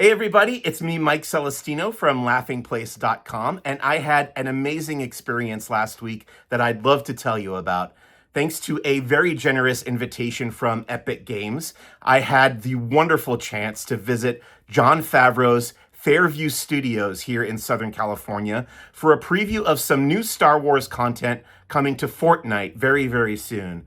Hey everybody, it's me, Mike Celestino from laughingplace.com, and I had an amazing experience last week that I'd love to tell you about. Thanks to a very generous invitation from Epic Games, I had the wonderful chance to visit Jon Favreau's Fairview Studios here in Southern California for a preview of some new Star Wars content coming to Fortnite very, very soon.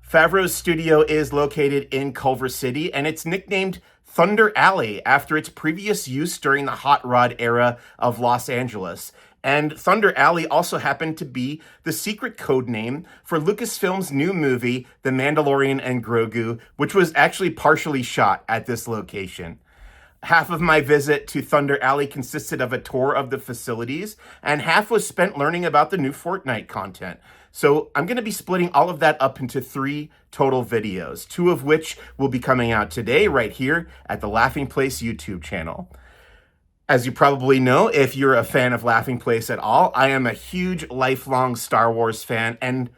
Favreau's studio is located in Culver City, and it's nicknamed Thunder Alley after its previous use during the hot rod era of Los Angeles. And Thunder Alley also happened to be the secret code name for Lucasfilm's new movie, The Mandalorian and Grogu, which was actually partially shot at this location. Half of my visit to Thunder Alley consisted of a tour of the facilities, and half was spent learning about the new Fortnite content. So I'm going to be splitting all of that up into 3 total videos, 2 of which will be coming out today right here at the Laughing Place YouTube channel. As you probably know, if you're a fan of Laughing Place at all, I am a huge lifelong Star Wars fan, and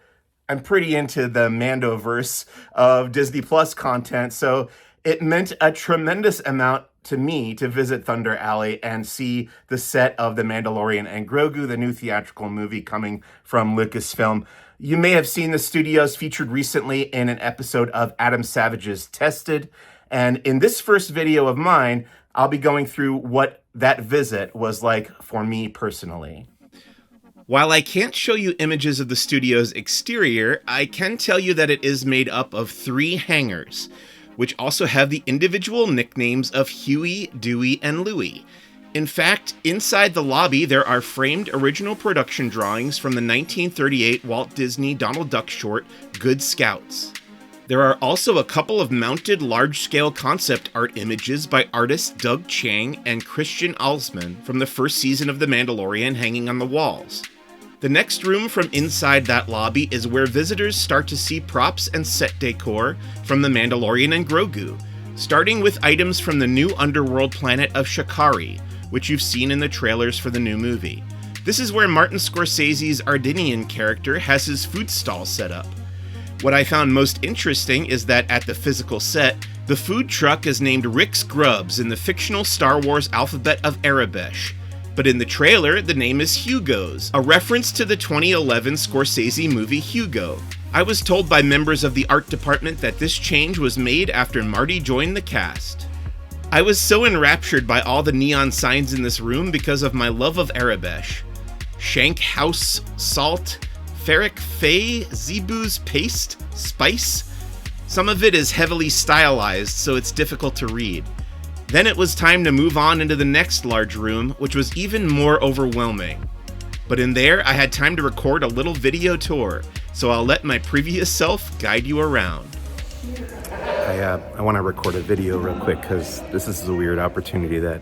I'm pretty into the Mandoverse of Disney Plus content, so it meant a tremendous amount to me to visit Thunder Alley and see the set of The Mandalorian and Grogu, the new theatrical movie coming from Lucasfilm. You may have seen the studios featured recently in an episode of Adam Savage's Tested, and in this first video of mine, I'll be going through what that visit was like for me personally. While I can't show you images of the studio's exterior, I can tell you that it is made up of 3 hangars, which also have the individual nicknames of Huey, Dewey, and Louie. In fact, inside the lobby there are framed original production drawings from the 1938 Walt Disney Donald Duck short, Good Scouts. There are also a couple of mounted large-scale concept art images by artists Doug Chiang and Christian Alsman from the first season of The Mandalorian hanging on the walls. The next room from inside that lobby is where visitors start to see props and set decor from The Mandalorian and Grogu, starting with items from the new underworld planet of Shakari, which you've seen in the trailers for the new movie. This is where Martin Scorsese's Ardinian character has his food stall set up. What I found most interesting is that at the physical set, the food truck is named Rick's Grubs in the fictional Star Wars alphabet of Arabesh, but in the trailer, the name is Hugo's, a reference to the 2011 Scorsese movie Hugo. I was told by members of the art department that this change was made after Marty joined the cast. I was so enraptured by all the neon signs in this room because of my love of Arabesh. Shank House Salt, Ferric Fay, Zebu's Paste, Spice. Some of it is heavily stylized, so it's difficult to read. Then it was time to move on into the next large room, which was even more overwhelming. But in there, I had time to record a little video tour, so I'll let my previous self guide you around. I want to record a video real quick because this is a weird opportunity that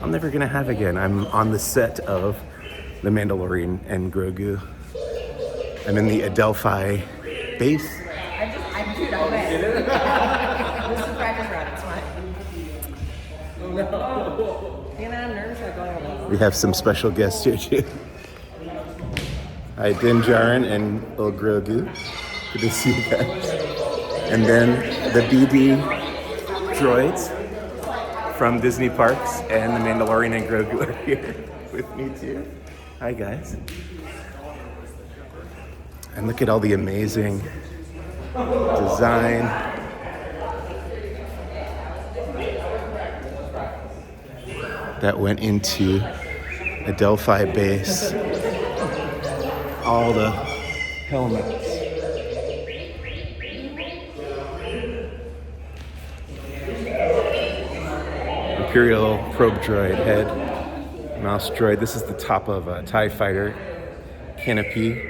I'm never going to have again. I'm on the set of The Mandalorian and Grogu. I'm in the Adelfi base. We have some special guests here too. Hi, Din Djarin and Old Grogu. Good to see you guys. And then the BD droids from Disney Parks and The Mandalorian and Grogu are here with me too. Hi guys. And look at all the amazing design. That went into Adelfi base. All the helmets. Imperial probe droid head, mouse droid. This is the top of a TIE fighter canopy.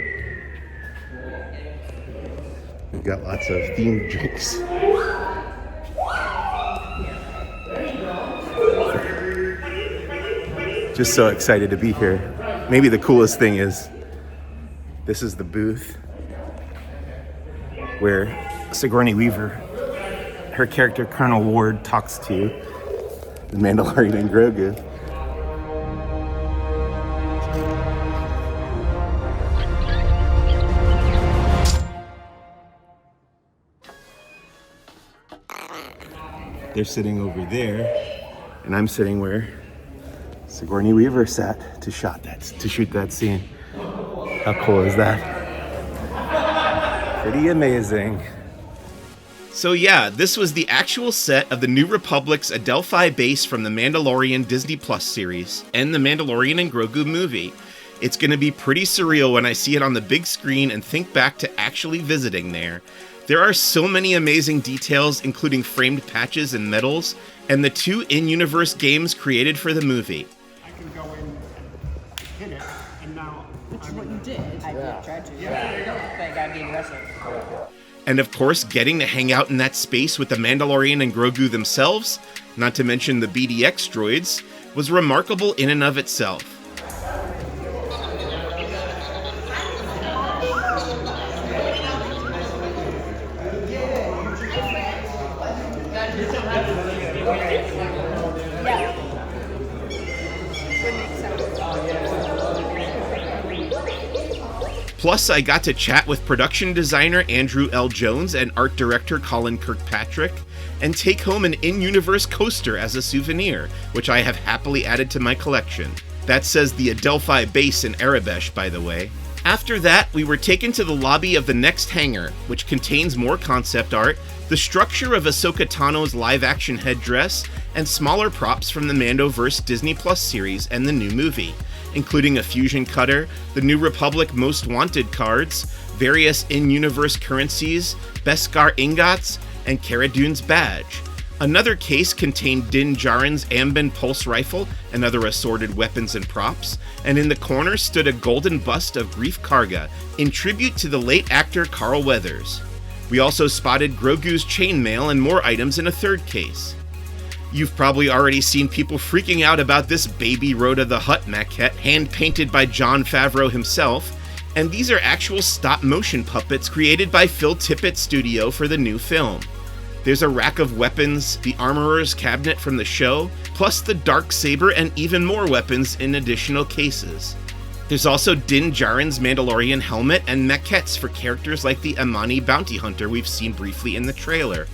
We've got lots of themed drinks. Just so excited to be here. Maybe the coolest thing is this is the booth where Sigourney Weaver, her character Colonel Ward, talks to the Mandalorian and Grogu. They're sitting over there. And I'm sitting where Sigourney Weaver sat to shoot that scene. How cool is that? Pretty amazing. So yeah, this was the actual set of the New Republic's Adelfi base from the Mandalorian Disney Plus series and the Mandalorian and Grogu movie. It's going to be pretty surreal when I see it on the big screen and think back to actually visiting there. There are so many amazing details, including framed patches and medals, and the 2 in-universe games created for the movie. I can go in and hit it, and now... Which is what you did. I did try to. Yeah. But I gotta be aggressive. And of course, getting to hang out in that space with the Mandalorian and Grogu themselves, not to mention the BDX droids, was remarkable in and of itself. Plus, I got to chat with production designer Andrew L. Jones and art director Colin Kirkpatrick, and take home an in-universe coaster as a souvenir, which I have happily added to my collection. That says the Adelphi base in Arabesh, by the way. After that, we were taken to the lobby of the next hangar, which contains more concept art, the structure of Ahsoka Tano's live-action headdress, and smaller props from the Mandoverse Disney Plus series and the new movie, including a fusion cutter, the New Republic Most Wanted cards, various in-universe currencies, Beskar ingots, and Cara Dune's badge. Another case contained Din Djarin's Amban pulse rifle and other assorted weapons and props, and in the corner stood a golden bust of Greef Karga, in tribute to the late actor Carl Weathers. We also spotted Grogu's chainmail and more items in a third case. You've probably already seen people freaking out about this Baby Rhoda the Hutt maquette, hand-painted by Jon Favreau himself, and these are actual stop-motion puppets created by Phil Tippett's studio for the new film. There's a rack of weapons, the armorer's cabinet from the show, plus the Darksaber and even more weapons in additional cases. There's also Din Djarin's Mandalorian helmet and maquettes for characters like the Amani bounty hunter we've seen briefly in the trailer.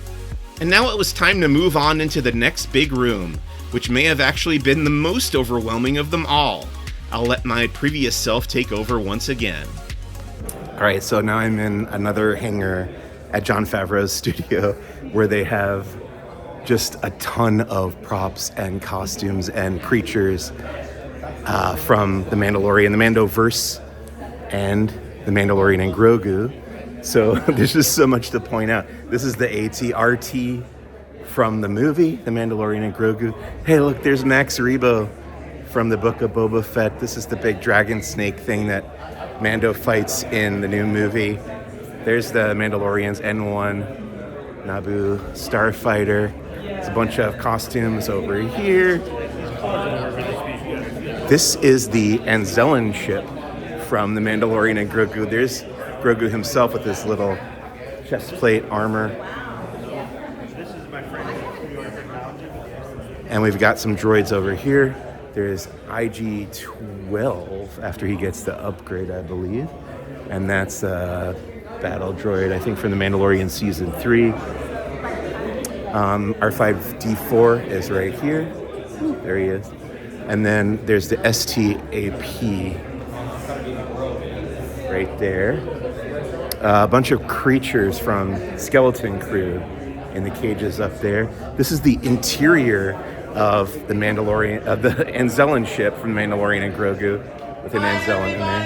And now it was time to move on into the next big room, which may have actually been the most overwhelming of them all. I'll let my previous self take over once again. All right, so now I'm in another hangar at Jon Favreau's studio, where they have just a ton of props and costumes and creatures from The Mandalorian, the Mandoverse, and The Mandalorian and Grogu. So there's just so much to point out. This is the AT-RT from the movie, The Mandalorian and Grogu. Hey, look, there's Max Rebo from the Book of Boba Fett. This is the big dragon snake thing that Mando fights in the new movie. There's the Mandalorian's N1 Naboo starfighter. There's a bunch of costumes over here. This is the Anzellan ship from The Mandalorian and Grogu. There's Grogu himself with his little chest plate armor. And we've got some droids over here. There's IG-12 after he gets the upgrade, I believe. And that's a battle droid, I think, from The Mandalorian Season 3. R5-D4 is right here. There he is. And then there's the STAP right there. A bunch of creatures from Skeleton Crew in the cages up there. This is the interior of the Mandalorian, of the Anzellan ship from Mandalorian and Grogu, with an Anzellan in there.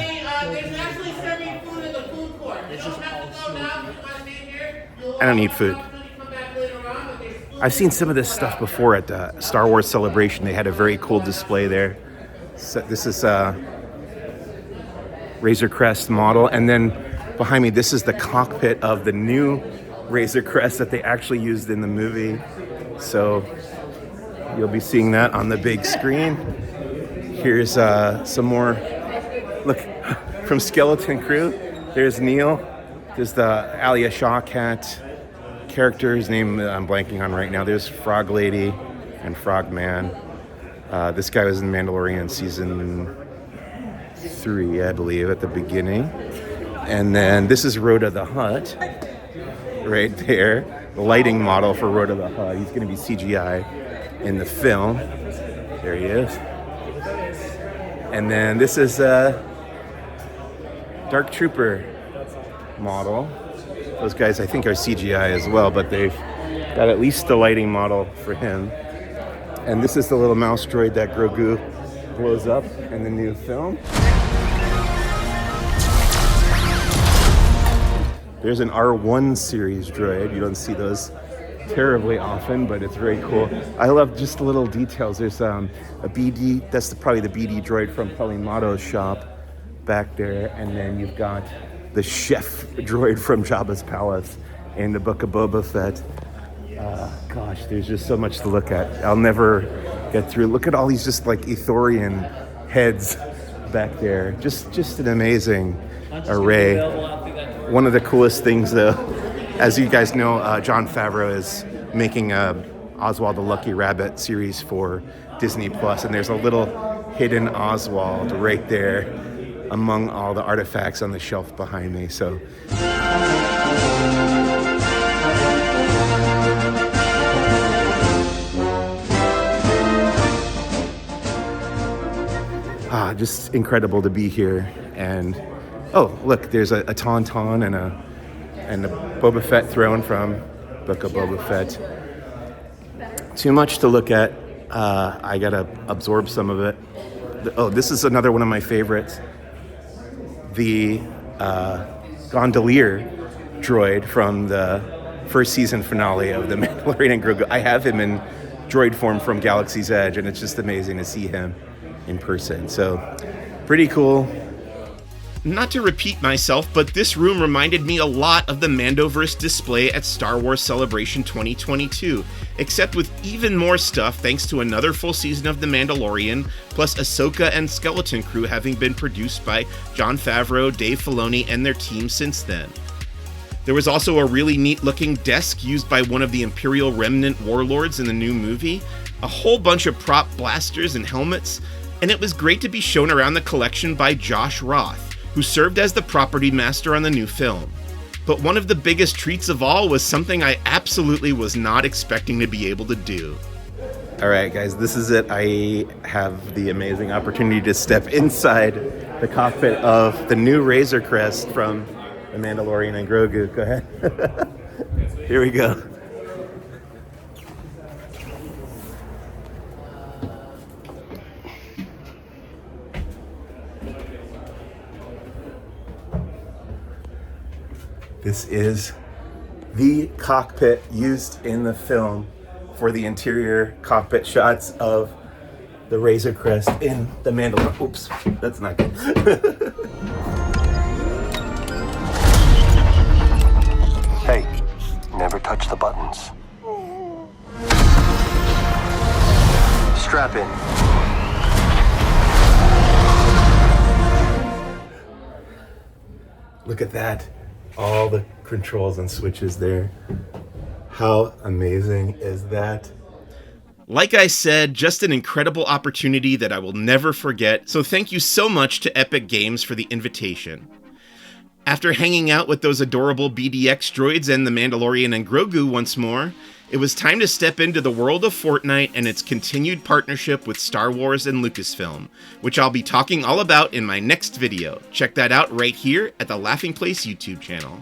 There's actually serving food in the food court. You don't have to go now if you want to stay here. I don't need food. I've seen some of this stuff before at the Star Wars Celebration. They had a very cool display there. So this is a Razor Crest model, and then behind me, this is the cockpit of the new Razor Crest that they actually used in the movie. So you'll be seeing that on the big screen. Here's some more, look, from Skeleton Crew. There's Neil. There's the Alia Shawkat character, whose name I'm blanking on right now. There's Frog Lady and Frog Man. This guy was in Mandalorian Season 3, I believe, at the beginning. And then this is Rhoda the Hutt, right there. lighting model for Road to the HUD. He's going to be CGI in the film. There he is. And then this is a Dark Trooper model. Those guys, I think, are CGI as well, but they've got at least the lighting model for him. And this is the little mouse droid that Grogu blows up in the new film. There's an R1 series droid. You don't see those terribly often, but it's very cool. I love just the little details. There's a BD, that's probably the BD droid from Polimato's shop back there. And then you've got the chef droid from Jabba's palace in the Book of Boba Fett. Gosh, there's just so much to look at. I'll never get through. Look at all these just like Ithorian heads back there. Just an amazing array. One of the coolest things, though, as you guys know, Jon Favreau is making Oswald the Lucky Rabbit series for Disney Plus, and there's a little hidden Oswald right there among all the artifacts on the shelf behind me. So. Just incredible to be here. And oh, look, there's a Tauntaun and a Boba Fett throne from Book of Boba Fett. Too much to look at. I gotta absorb some of it. Oh, this is another one of my favorites. The Gondolier droid from the first season finale of The Mandalorian and Grogu. I have him in droid form from Galaxy's Edge, and it's just amazing to see him in person. So, pretty cool. Not to repeat myself, but this room reminded me a lot of the Mandoverse display at Star Wars Celebration 2022, except with even more stuff thanks to another full season of The Mandalorian, plus Ahsoka and Skeleton Crew having been produced by Jon Favreau, Dave Filoni, and their team since then. There was also a really neat looking desk used by one of the Imperial Remnant warlords in the new movie, a whole bunch of prop blasters and helmets, and it was great to be shown around the collection by Josh Roth, who served as the property master on the new film. But one of the biggest treats of all was something I absolutely was not expecting to be able to do. All right, guys, this is it. I have the amazing opportunity to step inside the cockpit of the new Razor Crest from The Mandalorian and Grogu. Go ahead. Here we go. This is the cockpit used in the film for the interior cockpit shots of the Razor Crest in The Mandalorian. Oops, that's not good. Hey, never touch the buttons. Strap in. Look at that. All the controls and switches there. How amazing is that? Like I said, just an incredible opportunity that I will never forget, so thank you so much to Epic Games for the invitation. After hanging out with those adorable BDX droids and The Mandalorian and Grogu once more, it was time to step into the world of Fortnite and its continued partnership with Star Wars and Lucasfilm, which I'll be talking all about in my next video. Check that out right here at the Laughing Place YouTube channel.